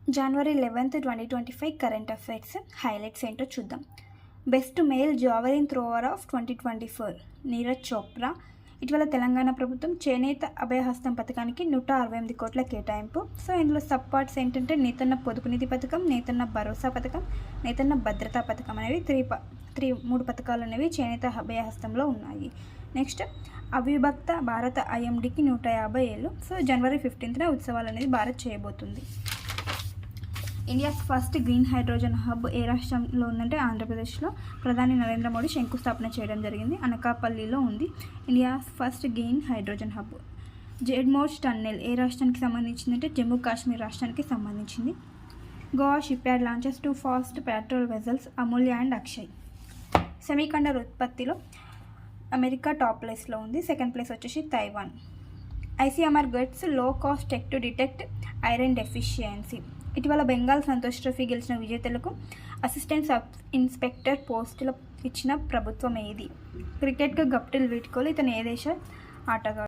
జనవరి 11, 2025 current affairs highlights ఏంటో చూద్దాం. Best male javelin thrower of 2024 Neeraj Chopra. ఇటీవల తెలంగాణ ప్రభుత్వం చేనేత అభయహస్తం పథకానికి 168 కోట్ల కేటాయింపు. సో ఇందులో సబ్ పార్ట్స్ ఏంటంటే నేతన్న పొదుపు నిధి పథకం, నేతన్న భరోసా పథకం, నేతన్న భద్రతా పథకం అనేవి మూడు పథకాలు అనేవి చేనేత అభయహస్తంలో ఉన్నాయి. నెక్స్ట్ అవిభక్త భారత ఐఎండికి 150 ఏళ్ళు. సో జనవరి 15న ఉత్సవాలు అనేది భారత్ చేయబోతుంది. India's first green hydrogen hub ఏ రాష్ట్రంలో ఉందంటే ఆంధ్రప్రదేశ్లో. ప్రధాని నరేంద్ర మోడీ శంకుస్థాపన చేయడం జరిగింది. అనకాపల్లిలో ఉంది India's first green hydrogen hub. Z-Morh tunnel ఏ రాష్ట్రానికి సంబంధించిందంటే జమ్మూ కాశ్మీర్ రాష్ట్రానికి సంబంధించింది. Goa shipyard launches 2 fast patrol vessels Amulya and Akshay. Semiconductor ఉత్పత్తిలో అమెరికా టాప్ ప్లేస్లో ఉంది. సెకండ్ ప్లేస్ వచ్చేసి Taiwan. ICMR gets low cost tech to detect iron deficiency. ఇటీవల బెంగాల్ సంతోష్ ట్రోఫీ గెలిచిన విజేతలకు అసిస్టెంట్ సబ్ ఇన్స్పెక్టర్ పోస్టులు ఇచ్చిన ప్రభుత్వం ఏది? క్రికెట్గా గప్టిల్ వీడ్కోలు. ఇతను ఏ దేశ ఆటగాడు?